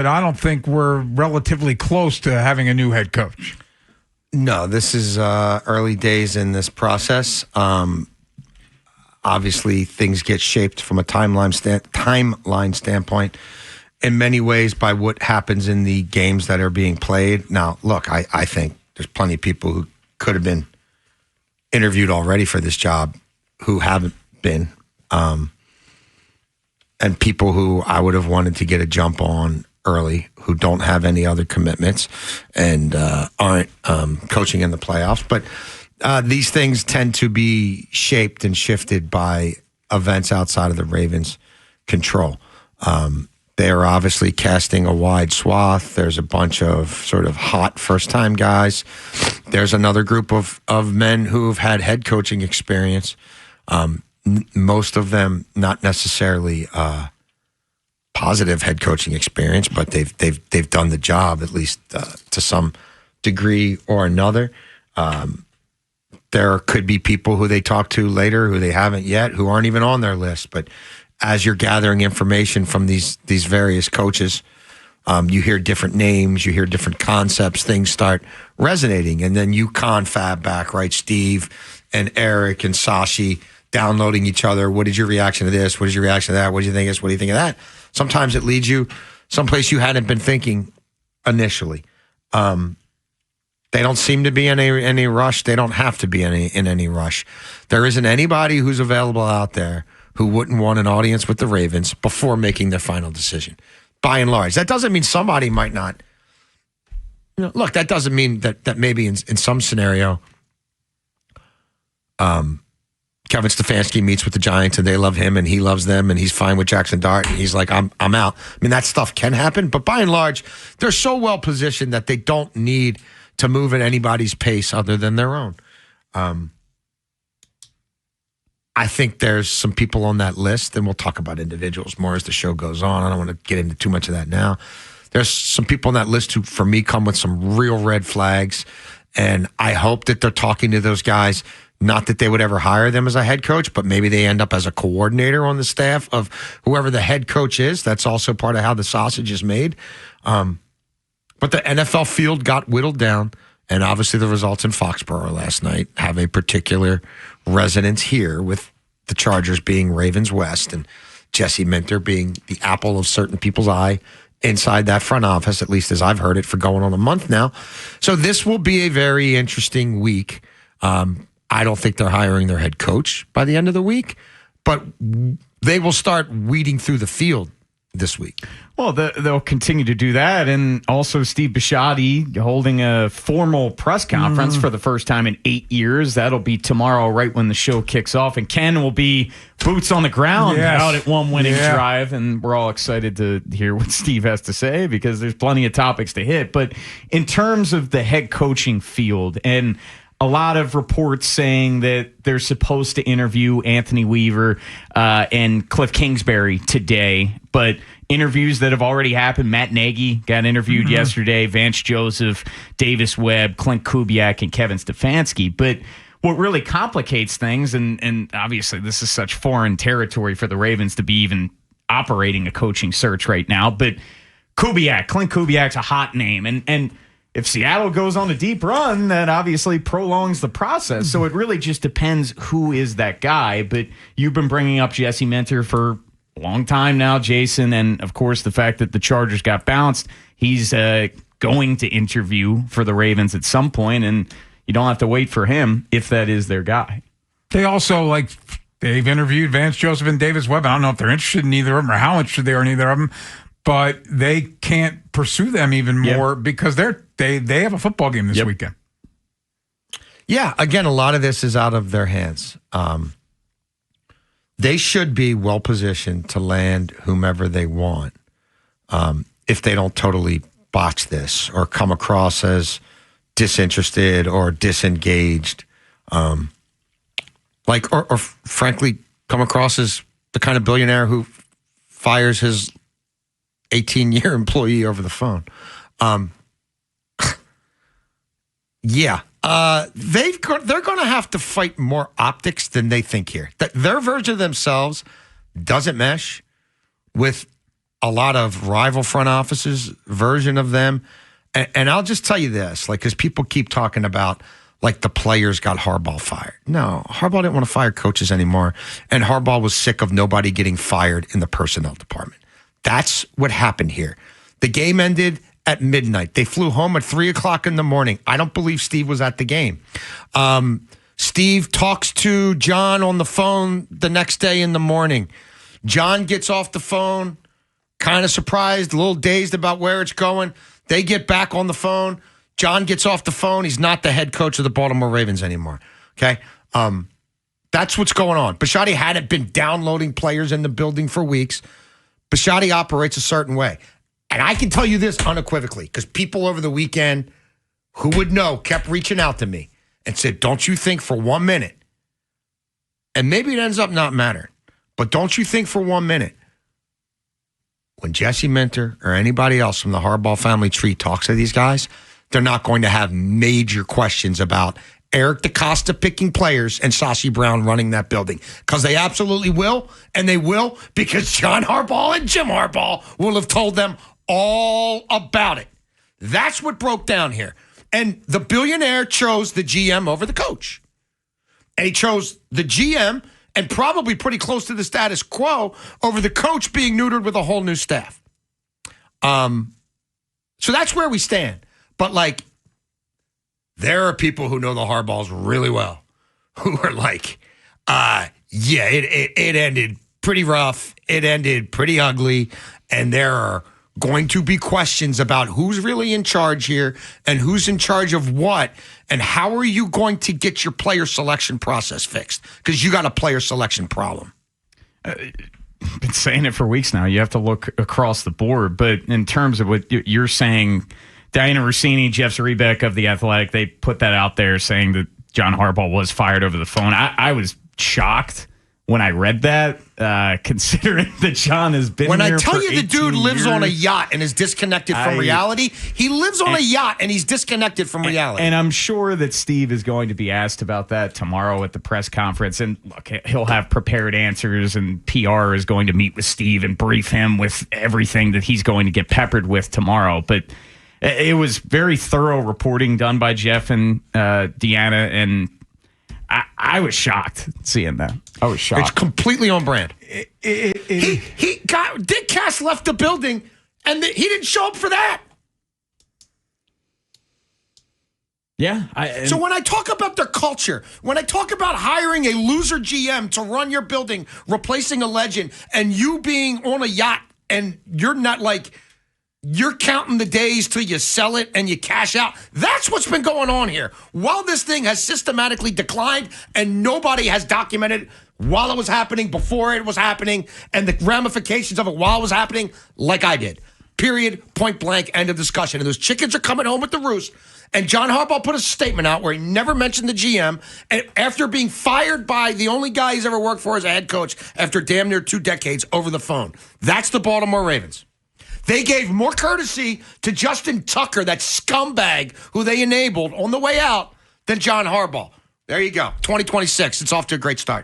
But I don't think we're relatively close to having a new head coach. No, this is early days in this process. Obviously, things get shaped from a timeline standpoint in many ways by what happens in the games that are being played. Now, look, I think there's plenty of people who could have been interviewed already for this job who haven't been, and people who I would have wanted to get a jump on early who don't have any other commitments and aren't coaching in the playoffs. But these things tend to be shaped and shifted by events outside of the Ravens' control. They are obviously casting a wide swath. There's a bunch of sort of hot first-time guys. There's another group of men who have had head coaching experience. Most of them not necessarily positive head coaching experience, but they've done the job at least to some degree or another. There could be people who they talk to later who they haven't yet, who aren't even on their list. But as you're gathering information from these various coaches, you hear different names, you hear different concepts, things start resonating, and then you confab back, right? Steve and Eric and Sashi downloading each other. What is your reaction to this? What is your reaction to that? What do you think of this? What do you think of that? Sometimes it leads you someplace you hadn't been thinking initially. They don't seem to be in any rush. They don't have to be in any rush. There isn't anybody who's available out there who wouldn't want an audience with the Ravens before making their final decision, by and large. That doesn't mean somebody might not. Look, that doesn't mean that maybe in some scenario, Kevin Stefanski meets with the Giants and they love him and he loves them and he's fine with Jackson Dart and he's like, I'm out. I mean, that stuff can happen, but by and large, they're so well positioned that they don't need to move at anybody's pace other than their own. I think there's some people on that list, and we'll talk about individuals more as the show goes on. I don't want to get into too much of that now. There's some people on that list who, for me, come with some real red flags, and I hope that they're talking to those guys. Not that they would ever hire them as a head coach, but maybe they end up as a coordinator on the staff of whoever the head coach is. That's also part of how the sausage is made. But the NFL field got whittled down, and obviously the results in Foxborough last night have a particular resonance here with the Chargers being Ravens West and Jesse Minter being the apple of certain people's eye inside that front office, at least as I've heard it for going on a month now. So this will be a very interesting week. I don't think they're hiring their head coach by the end of the week, but they will start weeding through the field this week. Well, they'll continue to do that. And also Steve Bisciotti holding a formal press conference for the first time in 8 years. That'll be tomorrow, right when the show kicks off. And Ken will be boots on the ground out at one winning drive. And we're all excited to hear what Steve has to say because there's plenty of topics to hit. But in terms of the head coaching field, and a lot of reports saying that they're supposed to interview Anthony Weaver and Cliff Kingsbury today, but interviews that have already happened. Matt Nagy got interviewed yesterday, Vance Joseph, Davis Webb, Clint Kubiak, and Kevin Stefanski. But what really complicates things, and obviously this is such foreign territory for the Ravens to be even operating a coaching search right now, but Clint Kubiak's a hot name, and if Seattle goes on a deep run, that obviously prolongs the process. So it really just depends who is that guy. But you've been bringing up Jesse Minter for a long time now, Jason. And, of course, the fact that the Chargers got bounced, he's going to interview for the Ravens at some point, and you don't have to wait for him if that is their guy. They also, they've interviewed Vance Joseph and Davis Webb. I don't know if they're interested in either of them or how interested they are in either of them, but they can't pursue them even more because they have a football game this weekend. Yeah, again, a lot of this is out of their hands. They should be well-positioned to land whomever they want if they don't totally botch this or come across as disinterested or disengaged. Or frankly, come across as the kind of billionaire who fires his 18-year employee over the phone. They're going to have to fight more optics than they think here. Their version of themselves doesn't mesh with a lot of rival front offices version of them. And I'll just tell you this, like, because people keep talking about, like, the players got Harbaugh fired. No, Harbaugh didn't want to fire coaches anymore, and Harbaugh was sick of nobody getting fired in the personnel department. That's what happened here. The game ended at midnight. They flew home at 3 o'clock in the morning. I don't believe Steve was at the game. Steve talks to John on the phone the next day in the morning. John gets off the phone, kind of surprised, a little dazed about where it's going. They get back on the phone. John gets off the phone. He's not the head coach of the Baltimore Ravens anymore. Okay? That's what's going on. Bisciotti hadn't been downloading players in the building for weeks. Bisciotti operates a certain way. And I can tell you this unequivocally, because people over the weekend who would know kept reaching out to me and said, don't you think for 1 minute, and maybe it ends up not mattering, but don't you think for 1 minute, when Jesse Minter or anybody else from the Harbaugh family tree talks to these guys, they're not going to have major questions about Eric DeCosta picking players and Sashi Brown running that building. Because they absolutely will, and they will because John Harbaugh and Jim Harbaugh will have told them all about it. That's what broke down here. And the billionaire chose the GM over the coach. And he chose the GM and probably pretty close to the status quo over the coach being neutered with a whole new staff. So that's where we stand. But, like, there are people who know the Harbaughs really well who are like, it ended pretty rough. It ended pretty ugly. And there are going to be questions about who's really in charge here and who's in charge of what and how are you going to get your player selection process fixed? Because you got a player selection problem. Been saying it for weeks now. You have to look across the board. But in terms of what you're saying, Diana Rossini, Jeff Zrebiec of The Athletic, they put that out there saying that John Harbaugh was fired over the phone. I was shocked when I read that, considering that John has been when here I tell for you the dude lives years. on a yacht and is disconnected from reality, he lives on a yacht and he's disconnected from reality. And I'm sure that Steve is going to be asked about that tomorrow at the press conference. And look, he'll have prepared answers, and PR is going to meet with Steve and brief him with everything that he's going to get peppered with tomorrow. But it was very thorough reporting done by Jeff and Deanna, and I was shocked seeing that. I was shocked. It's completely on brand. Dick Cass left the building, and he didn't show up for that. Yeah. So when I talk about their culture, when I talk about hiring a loser GM to run your building, replacing a legend, and you being on a yacht, and you're not like... You're counting the days till you sell it and you cash out. That's what's been going on here. While this thing has systematically declined and nobody has documented while it was happening, before it was happening, and the ramifications of it while it was happening, like I did. Period, point blank, end of discussion. And those chickens are coming home with the roost. And John Harbaugh put a statement out where he never mentioned the GM. And after being fired by the only guy he's ever worked for as a head coach after damn near 2 decades over the phone. That's the Baltimore Ravens. They gave more courtesy to Justin Tucker, that scumbag who they enabled on the way out, than John Harbaugh. There you go. 2026. It's off to a great start.